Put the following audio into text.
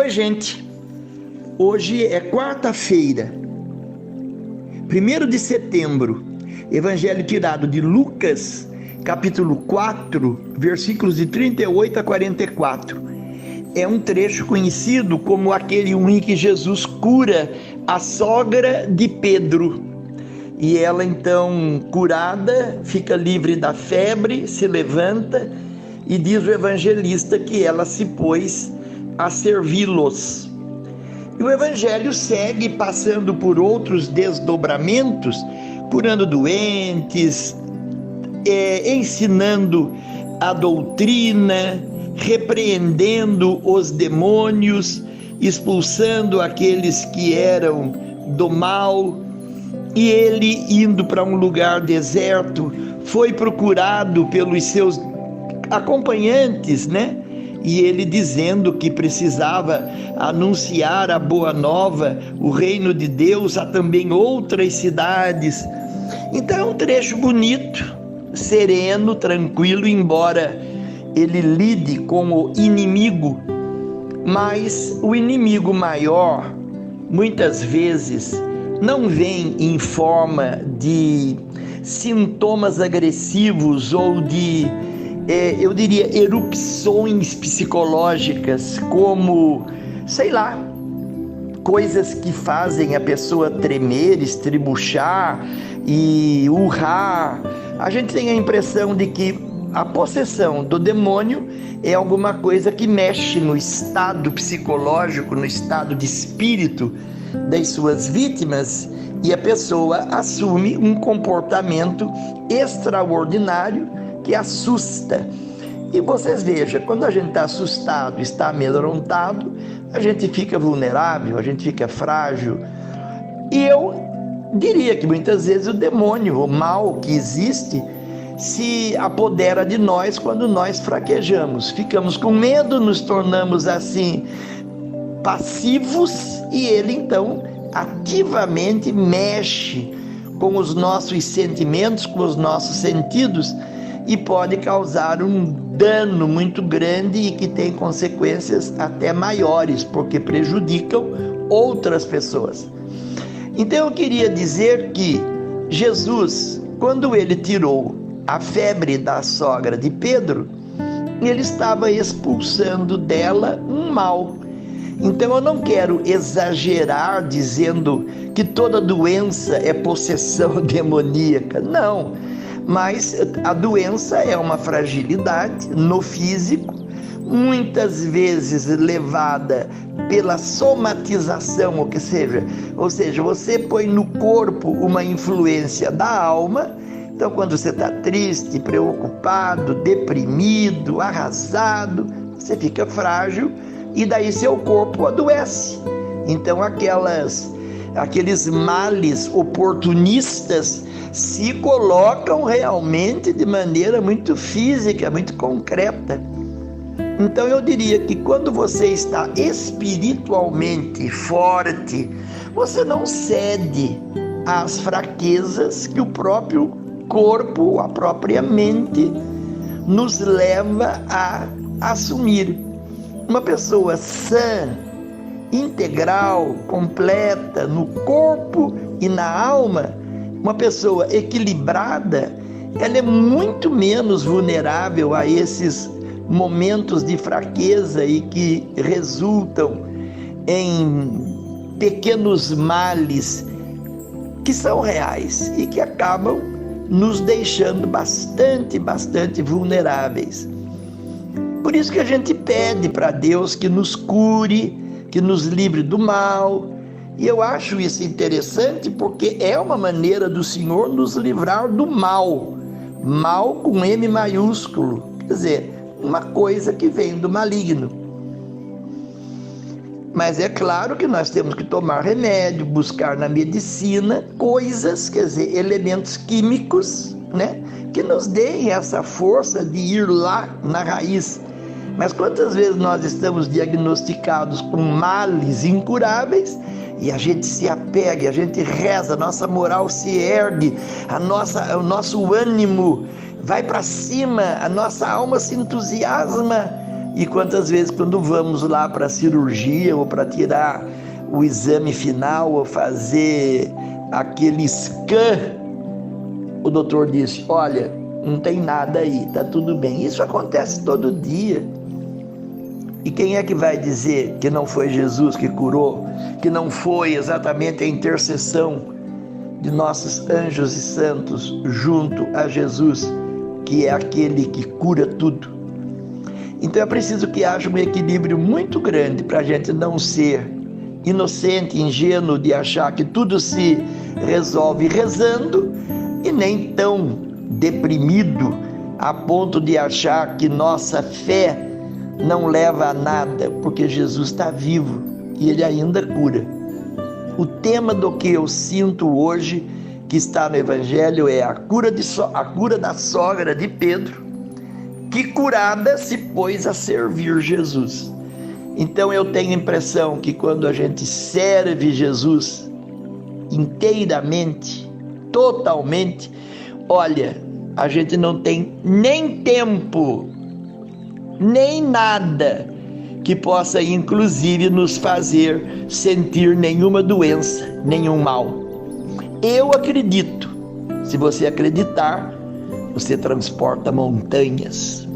Oi, gente. Hoje é quarta-feira, 1º de setembro, evangelho tirado de Lucas, capítulo 4, versículos de 38 a 44. É um trecho conhecido como aquele em que Jesus cura a sogra de Pedro. E ela então, curada, fica livre da febre, se levanta e diz o evangelista que ela se pôs a servi-los. E o evangelho segue passando por outros desdobramentos, curando doentes, ensinando a doutrina, repreendendo os demônios, expulsando aqueles que eram do mal. E ele, indo para um lugar deserto, foi procurado pelos seus acompanhantes, E ele dizendo que precisava anunciar a boa nova, o reino de Deus, a também outras cidades. Então é um trecho bonito, sereno, tranquilo, embora ele lide com o inimigo, mas o inimigo maior, muitas vezes, não vem em forma de sintomas agressivos ou de eu diria, erupções psicológicas, como, coisas que fazem a pessoa tremer, estribuchar e urrar. A gente tem a impressão de que a possessão do demônio é alguma coisa que mexe no estado psicológico, no estado de espírito das suas vítimas, e a pessoa assume um comportamento extraordinário que assusta. E vocês vejam, quando a gente está assustado, está amedrontado, a gente fica vulnerável, a gente fica frágil. E eu diria que muitas vezes o demônio, o mal que existe, se apodera de nós quando nós fraquejamos. Ficamos com medo, nos tornamos assim passivos, e ele então ativamente mexe com os nossos sentimentos, com os nossos sentidos, e pode causar um dano muito grande e que tem consequências até maiores, porque prejudicam outras pessoas. Então eu queria dizer que Jesus, quando ele tirou a febre da sogra de Pedro, ele estava expulsando dela um mal. Então eu não quero exagerar dizendo que toda doença é possessão demoníaca, não. Mas a doença é uma fragilidade no físico, muitas vezes levada pela somatização, ou seja, você põe no corpo uma influência da alma. Então, quando você está triste, preocupado, deprimido, arrasado, você fica frágil e daí seu corpo adoece. Então, aqueles males oportunistas se colocam realmente de maneira muito física, muito concreta. Então eu diria que quando você está espiritualmente forte, você não cede às fraquezas que o próprio corpo, a própria mente nos leva a assumir. Uma pessoa sã, integral, completa, no corpo e na alma, uma pessoa equilibrada, ela é muito menos vulnerável a esses momentos de fraqueza e que resultam em pequenos males que são reais e que acabam nos deixando bastante vulneráveis. Por isso que a gente pede para Deus que nos cure, que nos livre do mal. E eu acho isso interessante porque é uma maneira do Senhor nos livrar do mal. Mal com M maiúsculo, quer dizer, uma coisa que vem do maligno. Mas é claro que nós temos que tomar remédio, buscar na medicina coisas, quer dizer, elementos químicos, que nos deem essa força de ir lá na raiz. Mas quantas vezes nós estamos diagnosticados com males incuráveis e a gente se apega, a gente reza, a nossa moral se ergue, o nosso ânimo vai para cima, a nossa alma se entusiasma E quantas vezes quando vamos lá para a cirurgia ou para tirar o exame final ou fazer aquele scan, o doutor disse: olha, não tem nada aí, tá tudo bem. Isso acontece todo dia. E quem é que vai dizer que não foi Jesus que curou, que não foi exatamente a intercessão de nossos anjos e santos junto a Jesus, que é aquele que cura tudo? Então é preciso que haja um equilíbrio muito grande para a gente não ser inocente, ingênuo de achar que tudo se resolve rezando, e nem tão deprimido a ponto de achar que nossa fé não leva a nada, porque Jesus está vivo e Ele ainda cura. O tema do que eu sinto hoje, que está no Evangelho, é a cura da sogra de Pedro, que curada se pôs a servir Jesus. Então eu tenho a impressão que quando a gente serve Jesus inteiramente, totalmente, olha, a gente não tem nem tempo, nem nada que possa inclusive nos fazer sentir nenhuma doença, nenhum mal. Eu acredito. Se você acreditar, você transporta montanhas.